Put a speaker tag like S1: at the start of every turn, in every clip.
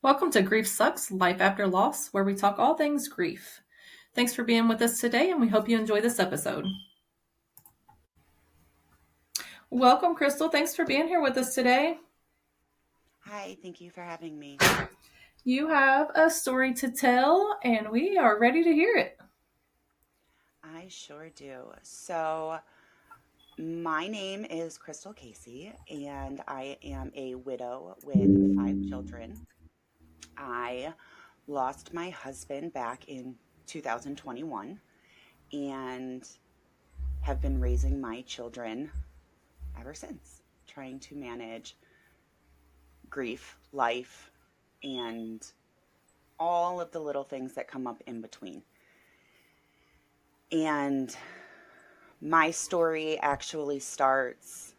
S1: Welcome to Grief Sucks Life After Loss, where we talk all things grief. Thanks for being with us today, and we hope you enjoy this episode. Welcome, Krystal. Thanks for being here with us today.
S2: Hi, thank you for having me.
S1: You have a story to tell, and we are ready to hear it.
S2: I sure do. My name is Krystal Casey, and I am a widow with 5 children. I lost my husband back in 2021 and have been raising my children ever since, trying to manage grief, life, and all of the little things that come up in between. And my story actually starts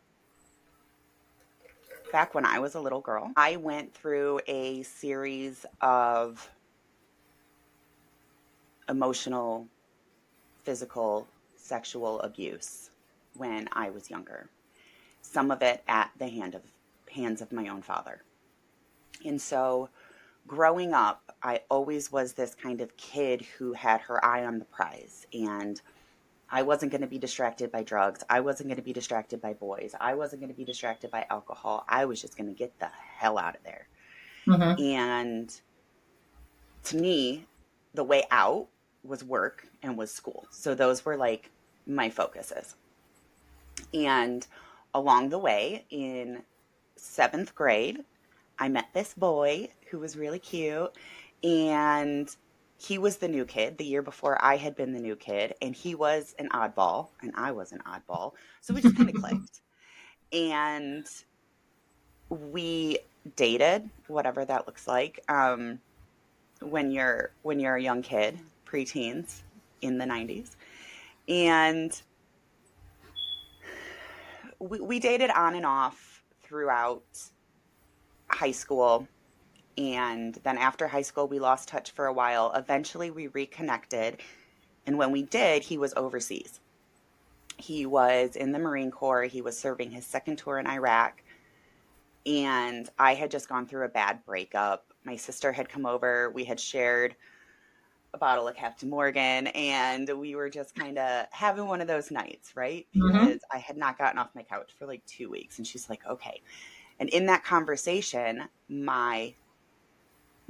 S2: back when I was a little girl. I went through a series of emotional, physical, sexual abuse when I was younger. Some of it at the hands of my own father. And so growing up, I always was this kind of kid who had her eye on the prize, and I wasn't going to be distracted by drugs. I wasn't going to be distracted by boys. I wasn't going to be distracted by alcohol. I was just going to get the hell out of there.
S1: Mm-hmm.
S2: And to me, the way out was work and was school. So those were like my focuses. And along the way, in 7th grade, I met this boy who was really cute. And he was the new kid. The year before, I had been the new kid. And he was an oddball, and I was an oddball. So we just kind of clicked. And we dated, whatever that looks like. When you're a young kid, preteens in the 90s. And we dated on and off throughout high school. And then after high school, we lost touch for a while. Eventually, we reconnected. And when we did, he was overseas. He was in the Marine Corps. He was serving his second tour in Iraq. And I had just gone through a bad breakup. My sister had come over. We had shared a bottle of Captain Morgan, and we were just kind of having one of those nights, right?
S1: Mm-hmm.
S2: Because I had not gotten off my couch for like 2 weeks, and she's like, okay. And in that conversation, my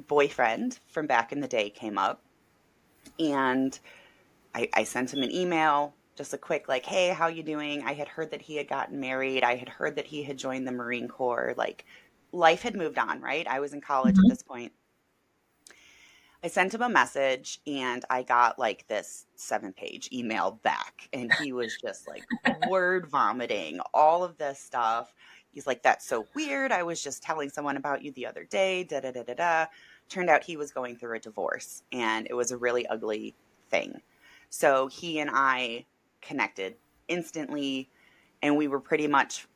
S2: boyfriend from back in the day came up, and I sent him an email, just a quick like, hey, how you doing? I had heard that he had gotten married. I had heard that he had joined the Marine Corps. Like, life had moved on, right? I was in college at
S1: Mm-hmm.
S2: this point. I sent him a message and I got like this 7-page email back. And he was just like word vomiting all of this stuff. He's like, that's so weird. I was just telling someone about you the other day. Da da da da da. Turned out he was going through a divorce, and it was a really ugly thing. So he and I connected instantly. And we were pretty much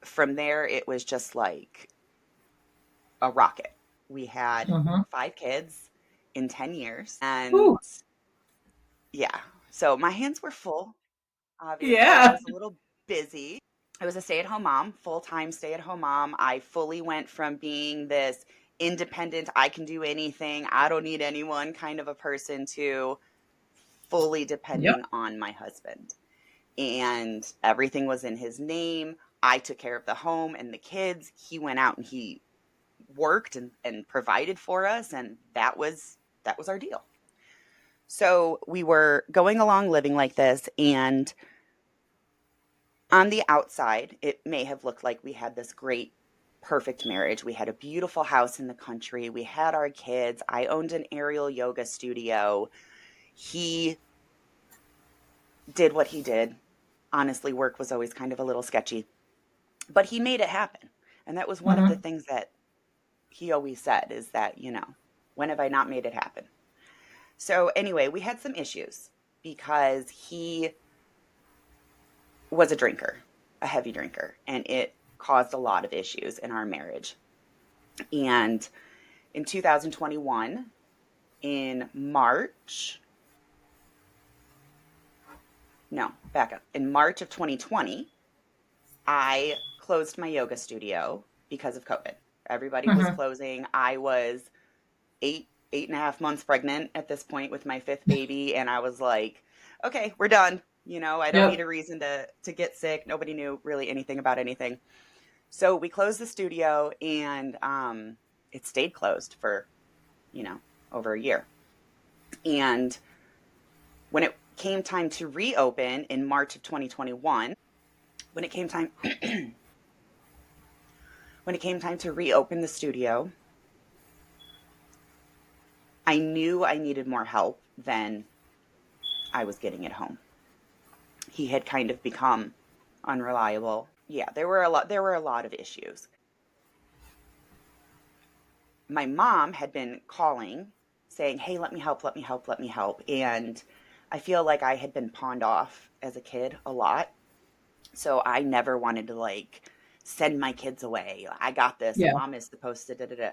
S2: from there, it was just like a rocket. We had
S1: Mm-hmm.
S2: 5 kids in 10 years.
S1: Ooh,
S2: And yeah, so my hands were full. Obviously, I
S1: yeah.
S2: was a little busy. I was a stay at home mom, full time stay at home mom. I fully went from being this independent, I can do anything, I don't need anyone kind of a person to fully
S1: Yep.
S2: depending on my husband. And everything was in his name. I took care of the home and the kids. He went out and he worked and provided for us, and that was our deal. So we were going along living like this, and on the outside it may have looked like we had this great perfect marriage. We had a beautiful house in the country, we had our kids, I owned an aerial yoga studio. He did what he did. Honestly, work was always kind of a little sketchy, but he made it happen. And that was one of the
S1: Mm-hmm.
S2: things that he always said, is that, when have I not made it happen? So anyway, we had some issues because he was a drinker, a heavy drinker, and it caused a lot of issues in our marriage. And in 2021, in March, no, back up. In March of 2020, I closed my yoga studio because of COVID. Everybody was
S1: Mhm.
S2: closing. I was 8.5 months pregnant at this point with my fifth baby. And I was like, okay, we're done. I don't need
S1: Yep.
S2: a reason to get sick. Nobody knew really anything about anything. So we closed the studio, and it stayed closed for, you know, over a year. And when it came time to reopen in March of 2021, when it came time when it came time to reopen the studio, I knew I needed more help than I was getting at home. He had kind of become unreliable. Yeah, there were a lot of issues. My mom had been calling saying, "Hey, let me help, let me help, let me help." And I feel like I had been pawned off as a kid a lot. So I never wanted to send my kids away. I got this.
S1: Yeah.
S2: Mom is supposed to da da da.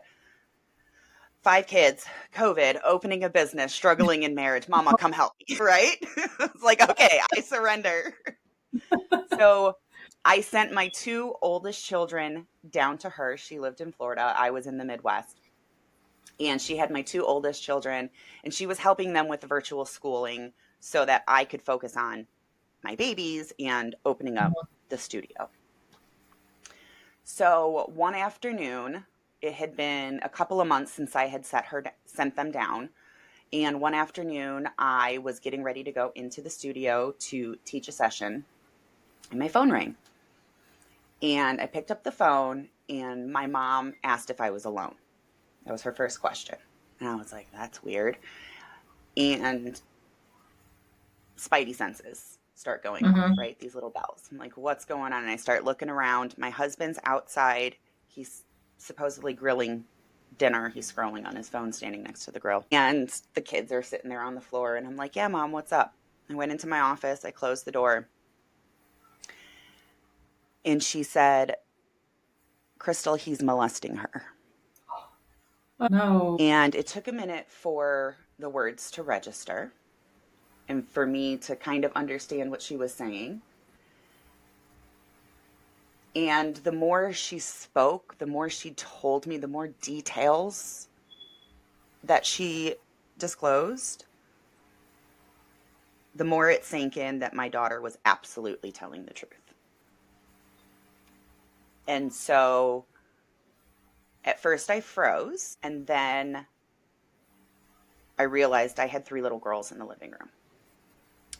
S2: 5 kids, COVID, opening a business, struggling in marriage. Mama, come help me, right? It's like, okay, I surrender. So I sent my two oldest children down to her. She lived in Florida. I was in the Midwest. And she had my two oldest children, and she was helping them with virtual schooling so that I could focus on my babies and opening up
S1: Mhm.
S2: the studio. So one afternoon, it had been a couple of months since I had sent them down. And one afternoon, I was getting ready to go into the studio to teach a session, and my phone rang. And I picked up the phone, and my mom asked if I was alone. That was her first question. And I was like, that's weird. And spidey senses start going off,
S1: Mhm.
S2: right? These little bells. I'm like, what's going on? And I start looking around. My husband's outside. He's supposedly grilling dinner. He's scrolling on his phone standing next to the grill. And the kids are sitting there on the floor. And I'm like, yeah, Mom, what's up? I went into my office. I closed the door. And she said, Krystal, he's molesting her.
S1: Oh, no.
S2: And it took a minute for the words to register and for me to kind of understand what she was saying. And the more she spoke, the more she told me, the more details that she disclosed, the more it sank in that my daughter was absolutely telling the truth. And so at first I froze, and then I realized I had 3 little girls in the living room.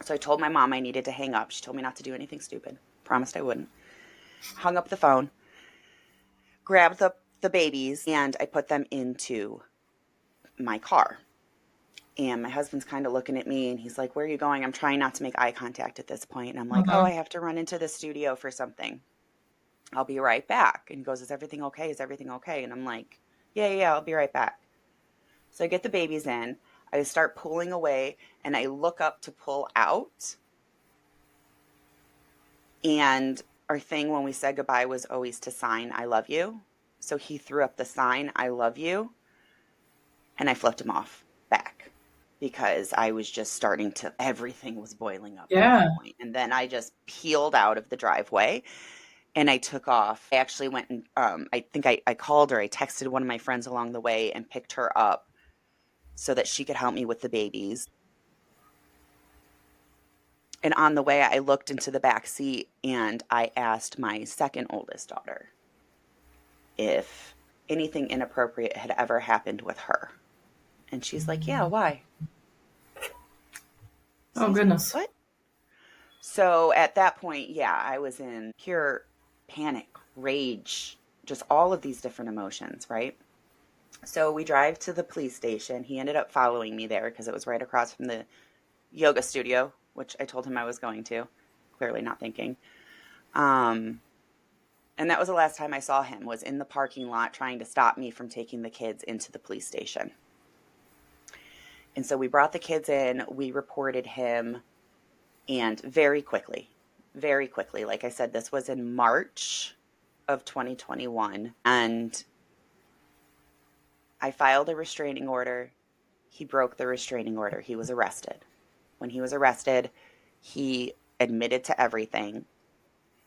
S2: So I told my mom I needed to hang up. She told me not to do anything stupid. Promised I wouldn't. Hung up the phone, grabbed the babies, and I put them into my car. And my husband's kind of looking at me, and he's like, where are you going? I'm trying not to make eye contact at this point. And I'm like, oh, I
S1: Mhm.
S2: have to run into the studio for something. I'll be right back. And he goes, is everything okay? Is everything okay? And I'm like, yeah, yeah, I'll be right back. So I get the babies in. I start pulling away, and I look up to pull out. And our thing when we said goodbye was always to sign, I love you. So he threw up the sign, I love you. And I flipped him off back because I was just starting to, everything was boiling up at
S1: Yeah.
S2: that point. And then I just peeled out of the driveway and I took off. I actually went and I think I called her. I texted one of my friends along the way and picked her up so that she could help me with the babies. And on the way, I looked into the back seat and I asked my second oldest daughter if anything inappropriate had ever happened with her. And she's like, yeah, why? So I
S1: Oh,
S2: was like,
S1: goodness.
S2: what? So at that point, yeah, I was in pure panic, rage, just all of these different emotions, right? So we drive to the police station. He ended up following me there because it was right across from the yoga studio, which I told him I was going to, clearly not thinking. Um, and that was the last time I saw him, was in the parking lot trying to stop me from taking the kids into the police station. And so we brought the kids in, we reported him, and very quickly, like I said, this was in March of 2021, and I filed a restraining order. He broke the restraining order. He was arrested. When he was arrested, he admitted to everything.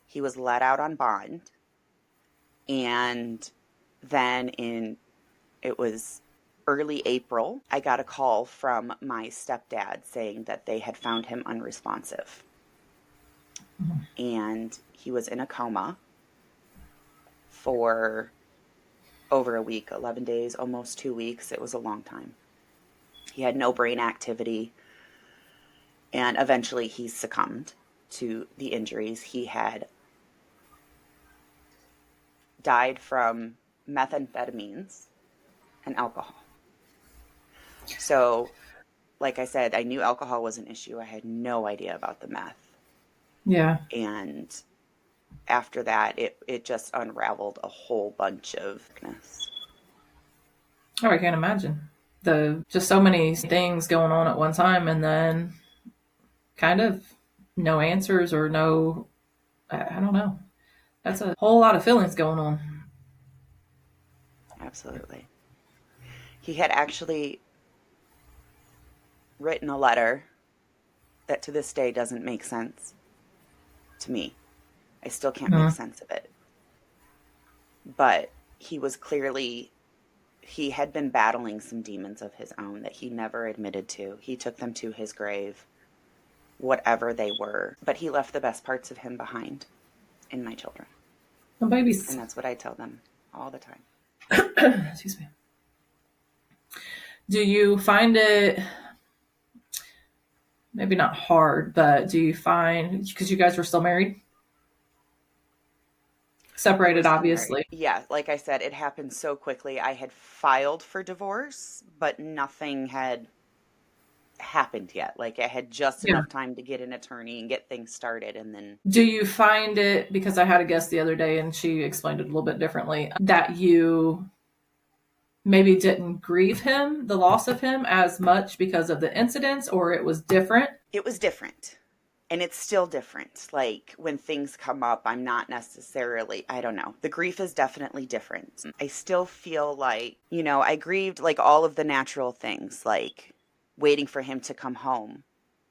S2: He was let out on bond, and Then it was early April, I got a call from my stepdad saying that they had found him unresponsive. And he was in a coma for over a week, 11 days, almost 2 weeks. It was a long time. He had no brain activity. And eventually he succumbed to the injuries. He had died from methamphetamines and alcohol. So, like I said, I knew alcohol was an issue. I had no idea about the meth.
S1: Yeah.
S2: And after that, it just unraveled a whole bunch of sickness.
S1: Oh, I can't imagine. The just so many things going on at one time, and then kind of no answers or no, I don't know. That's a whole lot of feelings going on.
S2: Absolutely. He had actually written a letter that to this day doesn't make sense to me. I still can't make
S1: Mm-hmm.
S2: sense of it. But he had been battling some demons of his own that he never admitted to. He took them to his grave, whatever they were. But he left the best parts of him behind in my children.
S1: No babies.
S2: And that's what I tell them all the time.
S1: Excuse me. Do you find it maybe not hard, but do you find, because you guys were still married?
S2: We were
S1: Separated,
S2: still married.
S1: obviously.
S2: Yeah, like I said, it happened so quickly. I had filed for divorce, but nothing had happened yet. Like I had just
S1: Yeah.
S2: enough time to get an attorney and get things started, and then
S1: Do you find it, because I had a guest the other day and she explained it a little bit differently, that you maybe didn't grieve him, the loss of him, as much because of the incidents, or it was different?
S2: it was different. And it's still different. Like when things come up, I'm not necessarily, I don't know. The grief is definitely different. I still feel like, I grieved like all of the natural things, like waiting for him to come home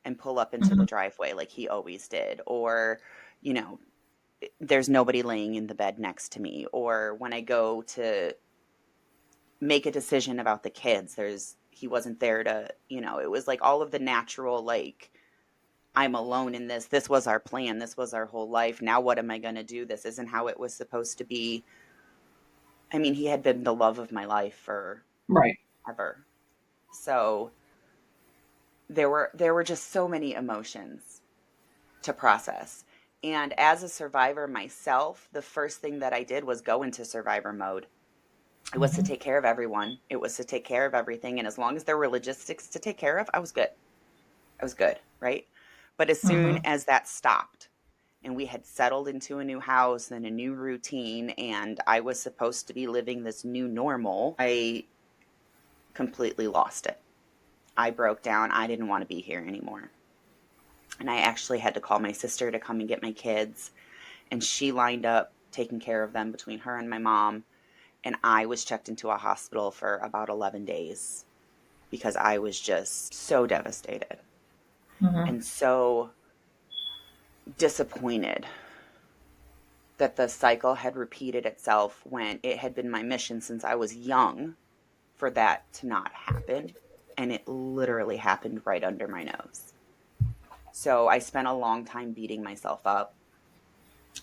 S2: and pull up into the
S1: Mm-hmm.
S2: driveway like he always did, or, you know, there's nobody laying in the bed next to me, or when I go to make a decision about the kids, he wasn't there to, it was like all of the natural, like, I'm alone in this. This was our plan. This was our whole life. Now what am I going to do? This isn't how it was supposed to be. I mean, he had been the love of my life
S1: Right.
S2: forever. So there were just so many emotions to process. And as a survivor myself, the first thing that I did was go into survivor mode. It was to
S1: Mm-hmm.
S2: take care of everyone. It was to take care of everything. And as long as there were logistics to take care of, I was good. I was good, right? But as soon
S1: Mm-hmm.
S2: as that stopped and we had settled into a new house and a new routine and I was supposed to be living this new normal, I completely lost it. I broke down. I didn't want to be here anymore. And I actually had to call my sister to come and get my kids. And she lined up taking care of them between her and my mom. And I was checked into a hospital for about 11 days because I was just so devastated
S1: Mm-hmm.
S2: and so disappointed that the cycle had repeated itself when it had been my mission since I was young for that to not happen. And it literally happened right under my nose. So I spent a long time beating myself up,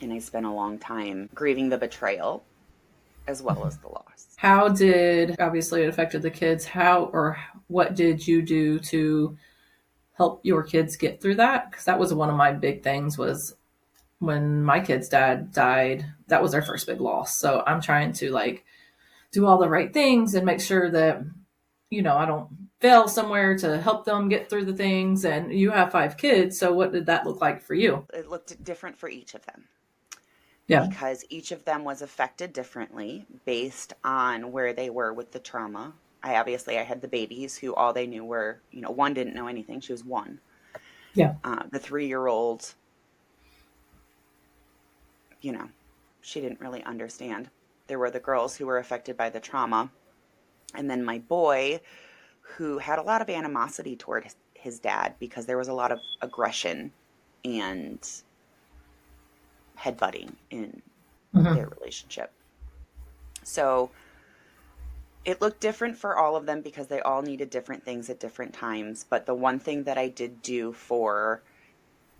S2: and I spent a long time grieving the betrayal as well as the loss.
S1: How did, obviously it affected the kids, how or what did you do to help your kids get through that? Because that was one of my big things, was when my kid's dad died, that was their first big loss. So I'm trying to like do all the right things and make sure that, I don't fail somewhere to help them get through the things. And you have 5 kids. So what did that look like for you?
S2: It looked different for each of them
S1: Yeah.
S2: because each of them was affected differently based on where they were with the trauma. I had the babies who all they knew were, one didn't know anything. She was one.
S1: Yeah.
S2: The 3-year-old, she didn't really understand. There were the girls who were affected by the trauma. And then my boy, who had a lot of animosity toward his dad because there was a lot of aggression and headbutting in
S1: Mm-hmm.
S2: their relationship. So it looked different for all of them because they all needed different things at different times. But the one thing that I did do for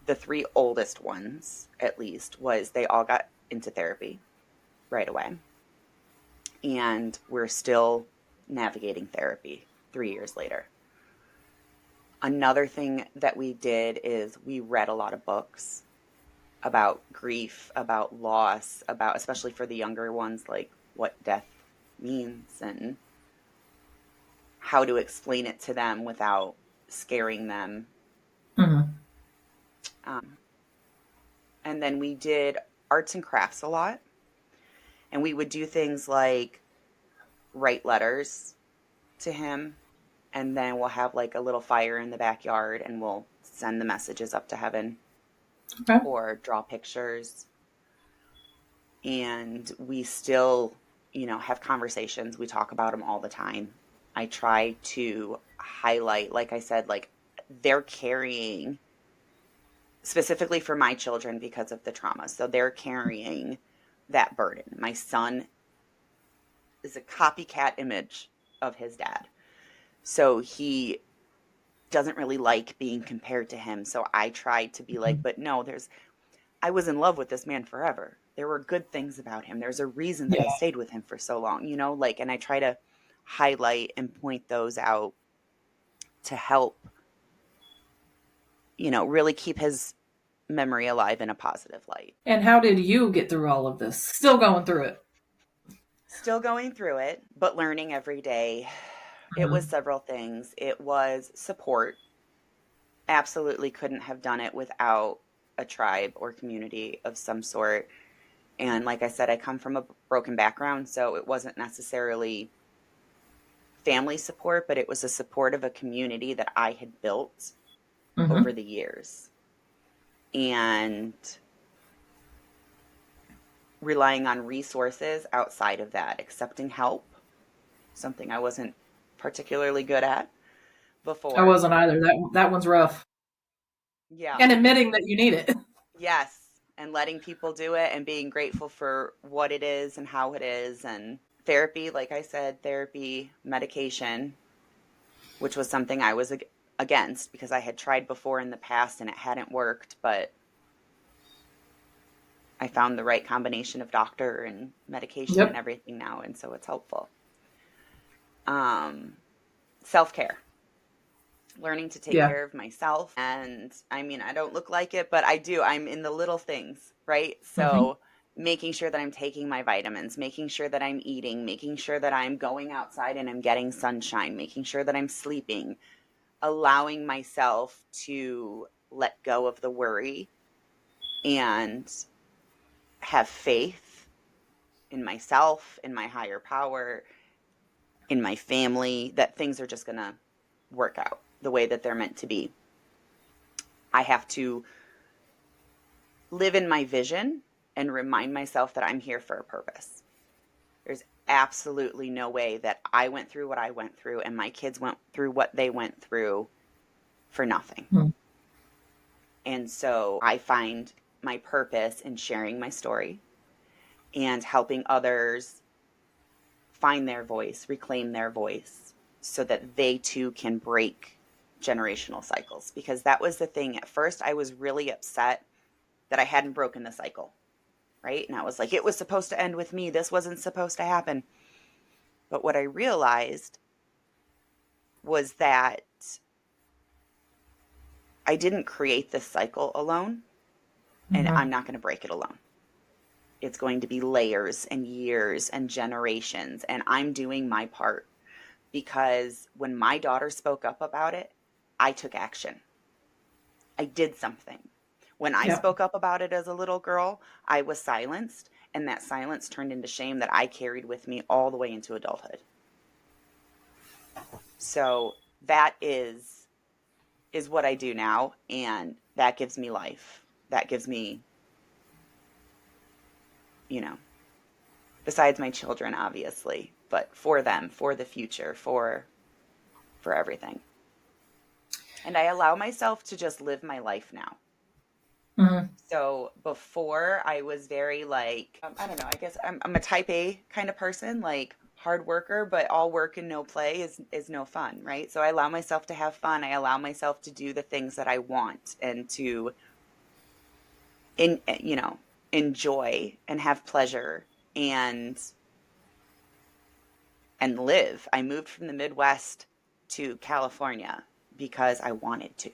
S2: the three oldest ones, at least, was they all got into therapy right away. And we're still navigating therapy 3 years later. Another thing that we did is we read a lot of books about grief, about loss, about, especially for the younger ones, like what death means and how to explain it to them without scaring them.
S1: Mm-hmm.
S2: Um, and then we did arts and crafts a lot. And we would do things like write letters to him. And then we'll have like a little fire in the backyard and we'll send the messages up to heaven
S1: Okay.
S2: or draw pictures. And we still, have conversations. We talk about them all the time. I try to highlight, like I said, like they're carrying, specifically for my children because of the trauma. So they're carrying that burden. My son is a copycat image of his dad. So he doesn't really like being compared to him. So I tried to be like, but no, I was in love with this man forever. There were good things about him. There's a reason that I
S1: Yeah.
S2: stayed with him for so long, and I try to highlight and point those out to help, really keep his memory alive in a positive light.
S1: And how did you get through all of this? Still going through it.
S2: Still going through it, but learning every day. It was
S1: Mm-hmm.
S2: several things. It was support. Absolutely couldn't have done it without a tribe or community of some sort. And like I said, I come from a broken background, so it wasn't necessarily family support, but it was a support of a community that I had built over
S1: Mm-hmm.
S2: the years. And relying on resources outside of that, accepting help, something I wasn't particularly good at
S1: I
S2: before.
S1: wasn't either. That one's rough.
S2: Yeah.
S1: And admitting that you need it.
S2: Yes. And letting people do it and being grateful for what it is and how it is. And therapy, like I said, therapy, medication, which was something I was against because I had tried before in the past and it hadn't worked. But I found the right combination of doctor and medication and
S1: Yep.
S2: everything now. And so it's helpful. Um, Self care, learning to take
S1: Yeah.
S2: care of myself. And I mean, I don't look like it, but I do. I'm in the little things, right?
S1: Mm-hmm.
S2: So making sure that I'm taking my vitamins, making sure that I'm eating, making sure that I'm going outside and I'm getting sunshine, making sure that I'm sleeping, allowing myself to let go of the worry and have faith in myself, in my higher power, in my family, that things are just going to work out the way that they're meant to be. I have to live in my vision and remind myself that I'm here for a purpose. There's absolutely no way that I went through what I went through and my kids went through what they went through for nothing.
S1: Mm-hmm.
S2: And so I find my purpose in sharing my story and helping others find their voice, reclaim their voice, so that they too can break generational cycles. Because that was the thing. At first, I was really upset that I hadn't broken the cycle, right? And I was like, it was supposed to end with me. This wasn't supposed to happen. But what I realized was that I didn't create this cycle alone, and
S1: Mm-hmm.
S2: I'm not going to break it alone. It's going to be layers and years and generations, and I'm doing my part because when my daughter spoke up about it, I took action. I did something. When I
S1: Yep.
S2: spoke up about it as a little girl, I was silenced, and that silence turned into shame that I carried with me all the way into adulthood. So that is what I do now, and that gives me life. That gives me, you know, besides my children obviously, but for them, for the future, for everything. And I allow myself to just live my life now.
S1: Mm-hmm.
S2: So before I was very like, I don't know, I guess I'm a type A kind of person, like hard worker, but all work and no play is no fun, right? So I allow myself to have fun. I allow myself to do the things that I want and to you know, enjoy and have pleasure and live. I moved from the Midwest to California because I wanted to,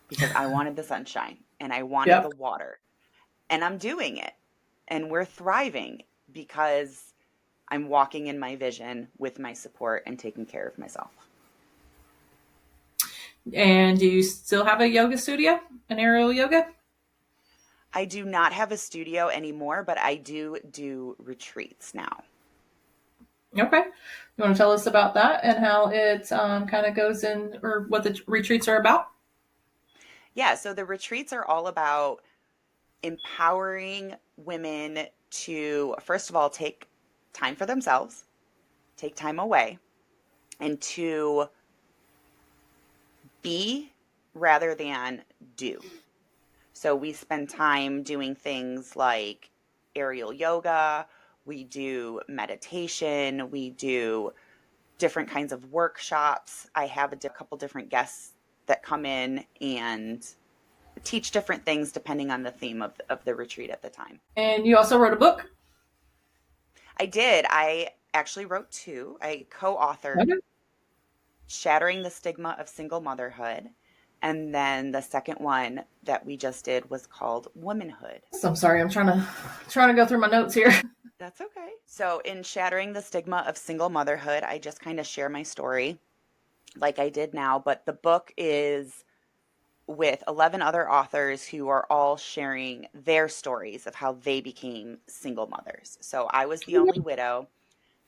S2: because I wanted the sunshine and I wanted the
S1: Yep.
S2: water. And I'm doing it. And we're thriving because I'm walking in my vision with my support and taking care of myself.
S1: And do you still have a yoga studio, an aerial yoga?
S2: I do not have a studio anymore, but I do retreats now.
S1: Okay. You want to tell us about that and how it kind of goes in, or what the retreats are about?
S2: Yeah, so the retreats are all about empowering women to, first of all, take time for themselves, take time away, and to be rather than do. So we spend time doing things like aerial yoga, we do meditation, we do different kinds of workshops. I have a couple different guests that come in and teach different things depending on the theme of the retreat at the time.
S1: And you also wrote a book.
S2: I did. I actually wrote two. I co authored
S1: Okay.
S2: Shattering the Stigma of Single Motherhood. And then the second one that we just did was called Womanhood.
S1: So I'm sorry, I'm trying to go through my notes here.
S2: That's okay. So, in Shattering the Stigma of Single Motherhood, I just kind of share my story like I did now, but the book is with 11 other authors who are all sharing their stories of how they became single mothers. So, I was the only widow.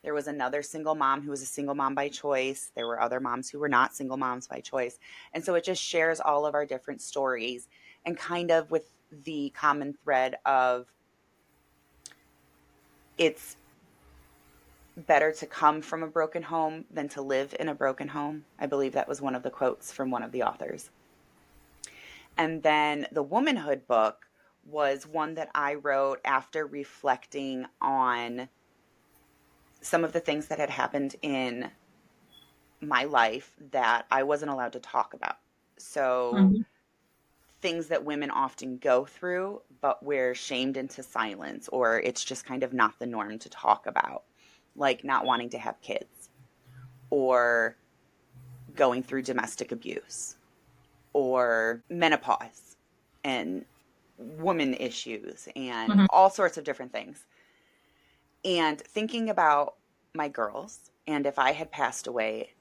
S2: There was another single mom who was a single mom by choice. There were other moms who were not single moms by choice. And so it just shares all of our different stories and kind of with the common thread of it's better to come from a broken home than to live in a broken home. I believe that was one of the quotes from one of the authors. And then the Womanhood book was one that I wrote after reflecting on some of the things that had happened in my life that I wasn't allowed to talk about. So,
S1: Mhm.
S2: things that women often go through, but we're shamed into silence, or it's just kind of not the norm to talk about, like not wanting to have kids, or going through domestic abuse, or menopause, and woman issues, and
S1: Mhm.
S2: all sorts of different things. And thinking about my girls, and if I had passed away,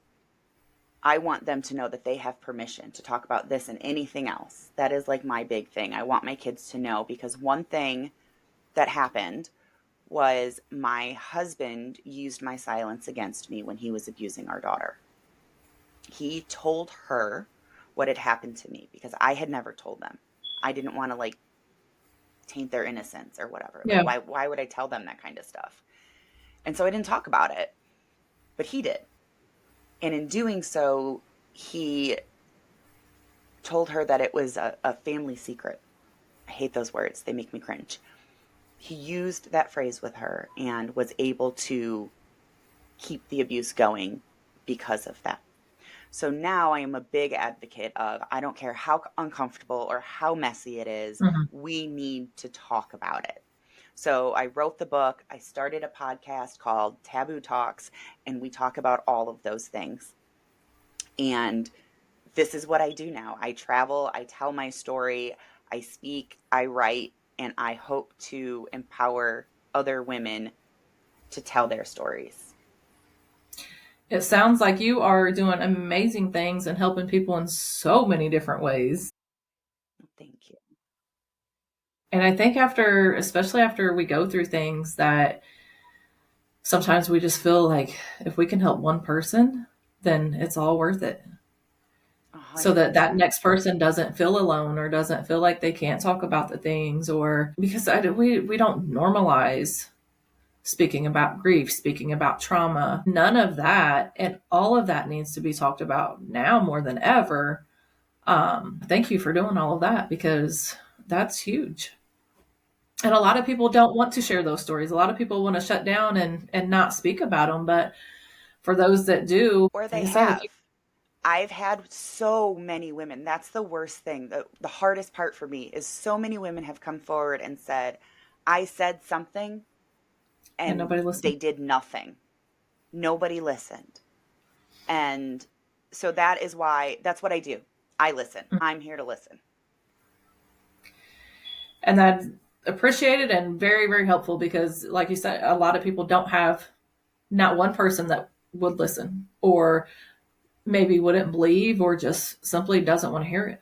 S2: I want them to know that they have permission to talk about this and anything else. That is like my big thing. I want my kids to know because one thing that happened was my husband used my silence against me when he was abusing our daughter. He told her what had happened to me because I had never told them. I didn't want to like taint their innocence or whatever. Like
S1: Yeah.
S2: why would I tell them that kind of stuff? And so I didn't talk about it, but he did. And in doing so, he told her that it was a family secret. I hate those words, they make me cringe. He used that phrase with her and was able to keep the abuse going because of that. So now I am a big advocate of I don't care how uncomfortable or how messy it is,
S1: Mhm.
S2: we need to talk about it. So I wrote the book, I started a podcast called Taboo Talks, and we talk about all of those things. And this is what I do now. I travel, I tell my story, I speak, I write, and I hope to empower other women to tell their stories.
S1: It sounds like you are doing amazing things and helping people in so many different ways.
S2: Thank you.
S1: And I think after, especially after we go through things that sometimes we just feel like if we can help one person, then it's all worth it. So that that
S2: 100%.
S1: next person doesn't feel alone or doesn't feel like they can't talk about the things, or because we don't normalize speaking about grief, speaking about trauma, none of that. And all of that needs to be talked about now more than ever. Thank you for doing all of that because that's huge. And a lot of people don't want to share those stories. A lot of people want to shut down and not speak about them. But for those that do,
S2: Or
S1: like
S2: they
S1: I said, if you,
S2: have. I've had so many women. That's the worst thing. The hardest part for me is so many women have come forward and said, I said something
S1: and
S2: and
S1: nobody listens.
S2: they did nothing. Nobody listened. And so that is why, that's what I do. I listen. I'm here to listen.
S1: And that's appreciated and very, very helpful because, like you said, a lot of people don't have not one person that would listen or maybe wouldn't believe or just simply doesn't want to hear it.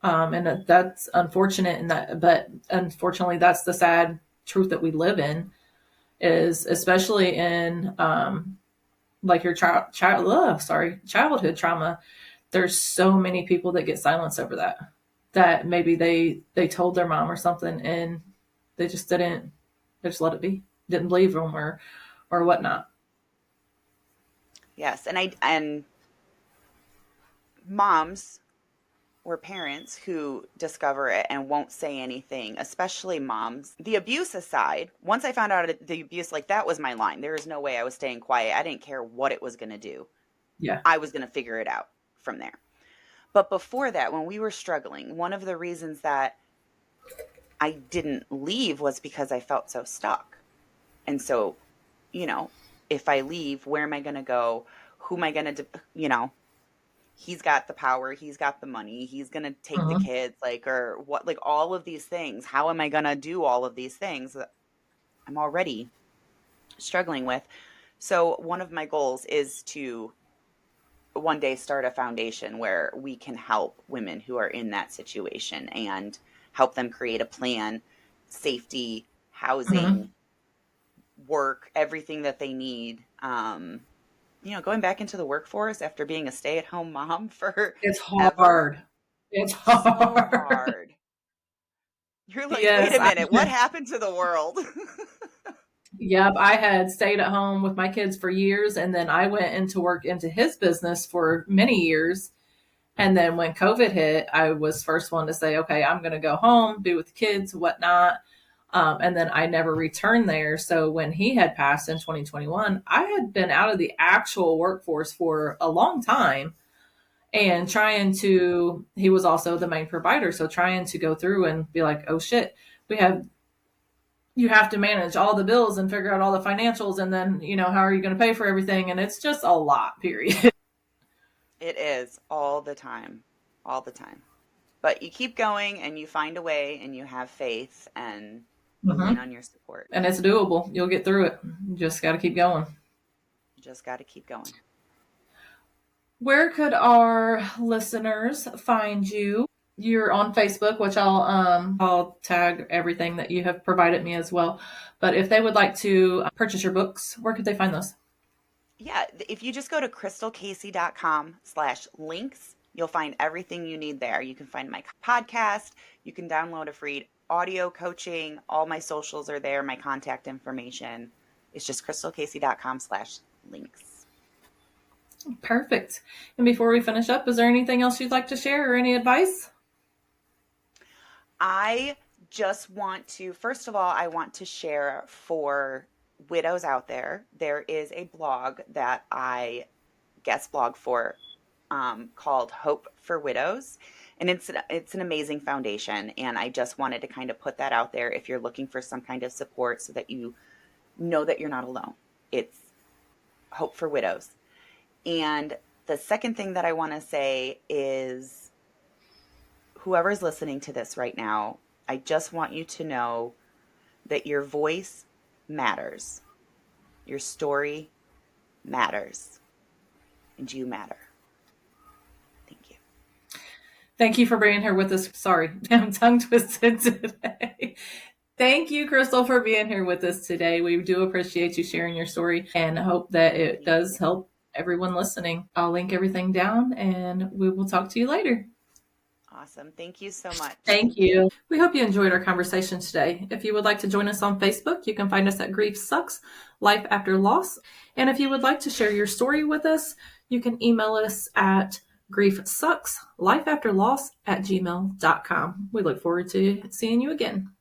S1: And that's unfortunate. And that, but unfortunately, that's the sad truth that we live in. Is especially in like your childhood trauma. There's so many people that get silenced over that. That maybe they told their mom or something and they just didn't. They just let it be. Didn't believe them or whatnot.
S2: Yes. And moms or parents who discover it and won't say anything, especially moms. The abuse aside, once I found out the abuse, like that was my line. There is no way I was staying quiet. I didn't care what it was going to do.
S1: Yeah.
S2: I was going to figure it out from there. But before that, when we were struggling, one of the reasons that I didn't leave was because I felt so stuck. And so, if I leave, where am I going to go? Who am I going to, he's got the power, he's got the money, he's going to take the
S1: Mm-hmm.
S2: kids, or what, all of these things. How am I going to do all of these things that I'm already struggling with? So one of my goals is to one day start a foundation where we can help women who are in that situation and help them create a plan, safety,
S1: Mm-hmm.
S2: housing, work, everything that they need. Going back into the workforce after being a stay-at-home mom
S1: It's
S2: forever,
S1: hard. It's
S2: so
S1: hard.
S2: hard. You're like, wait
S1: Yes.
S2: a minute, what happened to the world?
S1: Yep. I had stayed at home with my kids for years, and then I went into work into his business for many years. And then when COVID hit, I was first one to say, okay, I'm going to go home, be with the kids, whatnot. And then I never returned there. So when he had passed in 2021, I had been out of the actual workforce for a long time and he was also the main provider. So trying to go through and be like, oh shit, you have to manage all the bills and figure out all the financials. And then, how are you going to pay for everything? And it's just a lot, period.
S2: It is all the time, all the time. But you keep going and you find a way and you have faith and you lean
S1: Mm-hmm.
S2: on your support.
S1: And it's doable. You'll get through it. You just got to keep going.
S2: You just got to keep going.
S1: Where could our listeners find you? You're on Facebook, which I'll tag everything that you have provided me as well. But if they would like to purchase your books, where could they find those?
S2: Yeah, if you just go to krystalcasey.com/links, you'll find everything you need there. You can find my podcast, you can download a free audio coaching, all my socials are there, my contact information. It's just krystalcasey.com/links.
S1: Perfect. And before we finish up, is there anything else you'd like to share or any advice?
S2: I just want to, first of all, I want to share for widows out there. There is a blog that I guest blog for called Hope for Widows. And it's an amazing foundation. And I just wanted to kind of put that out there if you're looking for some kind of support so that you know that you're not alone. It's Hope for Widows. And the second thing that I want to say is whoever's listening to this right now, I just want you to know that your voice matters. Your story matters. And you matter. Thank you.
S1: Thank you for being here with us. Sorry, I'm tongue twisted today. Thank you, Krystal, for being here with us today. We do appreciate you sharing your story and hope that it
S2: Thank
S1: does
S2: you.
S1: help everyone listening. I'll link everything down and we will talk to you later.
S2: Awesome. Thank you so much.
S1: Thank you. We hope you enjoyed our conversation today. If you would like to join us on Facebook, you can find us at Grief Sucks, Life After Loss. And if you would like to share your story with us, you can email us at griefsucks, lifeafterloss@gmail.com. We look forward to seeing you again.